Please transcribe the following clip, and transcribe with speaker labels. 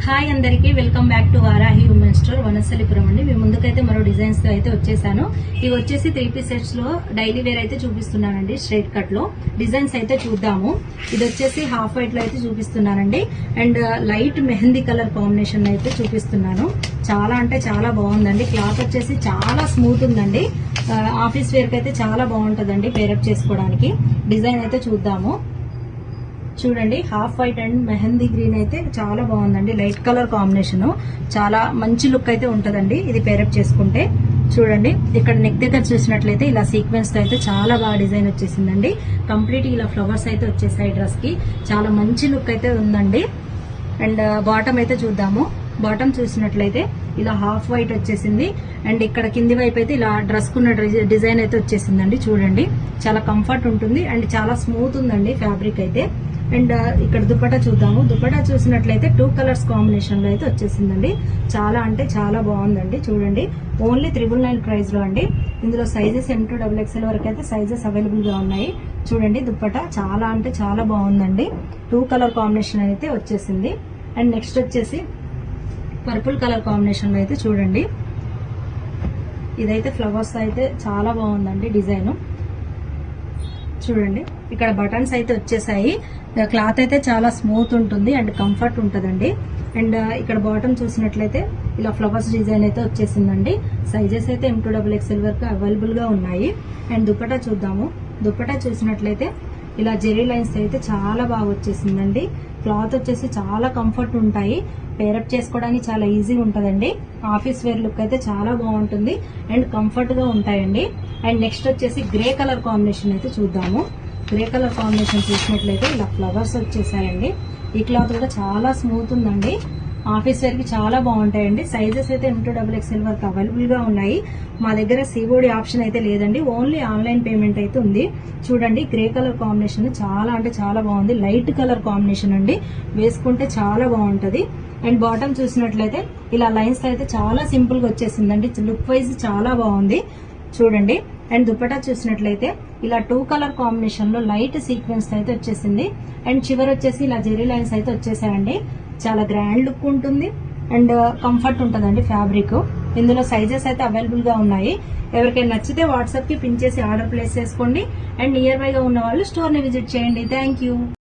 Speaker 1: Hi అందరికీ welcome back to Varahi women store Vanasthalipuram అండి. మీ ముందుకైతే మరో డిజైన్స్ తో అయితే వచ్చేసాను. ఇవి వచ్చేసి 3 పీస్ సెట్స్ లో డైలీ వేర్ అయితే చూపిస్తున్నానండి. స్ట్రైట్ కట్ లో డిజైన్స్ అయితే చూద్దాము. ఇది వచ్చేసి హాఫ్ వైట్ లో అయితే చూపిస్తున్నానండి. And light mehndi colour combination అయితే చూపిస్తున్నాను. చాలా అంటే చాలా బాగుందండి. క్లాత్ వచ్చేసి చాలా స్మూత్ ఉందండి. ఆఫీస్ వేర్ కి అయితే చాలా బాగుంటుందండి పేరప్ చేసుకోవడానికి. డిజైన్ అయితే చూద్దాము. చూడండి, half white and mehndi green అయితే చాలా బాగుందండి. లైట్ కలర్ కాంబినేషన్, చాలా మంచి లుక్ అయితే ఉంటదండి ఇది పేరప్ చేసుకుంటే. చూడండి, ఇక్కడ నెక్ దగ్గర చూసినట్లయితే ఇలా సీక్వెన్స్ తో అయితే చాలా బాగా డిజైన్ వచ్చేసిందండి. కంప్లీట్ ఇలా ఫ్లవర్స్ అయితే వచ్చేసాయి డ్రెస్ కి. చాలా మంచి లుక్ అయితే ఉందండి. అండ్ బాటమ్ అయితే చూద్దాము. బాటమ్ చూసినట్లయితే ఇలా హాఫ్ వైట్ వచ్చేసింది. అండ్ ఇక్కడ కింది వైపు అయితే ఇలా డ్రెస్ కున్న డిజైన్ అయితే వచ్చేసిందండి. చూడండి, చాలా కంఫర్ట్ ఉంటుంది అండ్ చాలా స్మూత్ ఉందండి ఫ్యాబ్రిక్ అయితే. అండ్ ఇక్కడ దుపట్టా చూద్దాము. దుపట్టా చూసినట్లయితే 2 కలర్స్ కాంబినేషన్ లో అయితే వచ్చేసిందండి. చాలా అంటే చాలా బాగుందండి. చూడండి, ఓన్లీ 999 ప్రైస్ లో అండి. ఇందులో సైజెస్ M to XXL వరకు అయితే సైజెస్ అవైలబుల్ గా ఉన్నాయి. చూడండి, దుపట్టా చాలా అంటే చాలా బాగుందండి. 2 కలర్ కాంబినేషన్ అయితే వచ్చేసింది. అండ్ నెక్స్ట్ వచ్చేసి పర్పుల్ కలర్ కాంబినేషన్ లో అయితే చూడండి, ఇదైతే ఫ్లవర్స్ అయితే చాలా బాగుందండి డిజైన్. చూడండి, ఇక్కడ బటన్స్ అయితే వచ్చేసాయి. క్లాత్ అయితే చాలా స్మూత్ ఉంటుంది అండ్ కంఫర్ట్ ఉంటుందండి. అండ్ ఇక్కడ బాటమ్ చూసినట్లయితే ఇలా ఫ్లవర్స్ డిజైన్ అయితే వచ్చేసిందండి. సైజెస్ అయితే M to XXL వరకు అవైలబుల్ గా ఉన్నాయి. అండ్ దుపట్టా చూద్దాము. దుపట్టా చూసినట్లయితే ఇలా జెరీ లైన్స్ అయితే చాలా బాగా వచ్చేసిందండి. క్లాత్ వచ్చేసి చాలా కంఫర్ట్ ఉంటాయి. పేరప్ చేసుకోవడానికి చాలా ఈజీ ఉంటుందండి. ఆఫీస్ వేర్ లుక్ అయితే చాలా బాగుంటుంది అండ్ కంఫర్ట్ గా ఉంటాయండి. అండ్ నెక్స్ట్ వచ్చేసి గ్రే కలర్ కాంబినేషన్ అయితే చూద్దాము. గ్రే కలర్ కాంబినేషన్ చూసినట్లయితే ఇలా ఫ్లవర్స్ వచ్చేసాయండి. ఈ క్లాత్ కూడా చాలా స్మూత్ ఉందండి. ఆఫీస్ వేర్ కి చాలా బాగుంటాయండి. సైజెస్ అయితే M to XXL వరకు అవైలబుల్ గా ఉన్నాయి. మా దగ్గర COD ఆప్షన్ అయితే లేదండి. ఓన్లీ ఆన్లైన్ పేమెంట్ అయితే ఉంది. చూడండి, గ్రే కలర్ కాంబినేషన్ చాలా అంటే చాలా బాగుంది. లైట్ కలర్ కాంబినేషన్ అండి. వేసుకుంటే చాలా బాగుంటది. అండ్ బాటమ్ చూసినట్లయితే ఇలా లైన్స్ అయితే చాలా సింపుల్ గా వచ్చేసిందండి. లుక్ వైజ్ చాలా బాగుంది. చూడండి, అండ్ దుపట్టా చూసినట్లయితే ఇలా 2 కలర్ కాంబినేషన్ లో లైట్ సీక్వెన్స్ అయితే వచ్చేసింది. అండ్ చివరి వచ్చేసి ఇలా జెరీ లైన్స్ అయితే వచ్చేసాయండి. చాలా గ్రాండ్ లుక్ ఉంటుంది అండ్ కంఫర్ట్ ఉంటుందండి ఫ్యాబ్రిక్. ఇందులో సైజెస్ అయితే అవైలబుల్ గా ఉన్నాయి. ఎవరికైనా నచ్చితే వాట్సాప్ కి పిన్ చేసి ఆర్డర్ ప్లేస్ చేసుకోండి. అండ్ నియర్ బై గా ఉన్న వాళ్ళు స్టోర్ ని విజిట్ చేయండి. Thank you.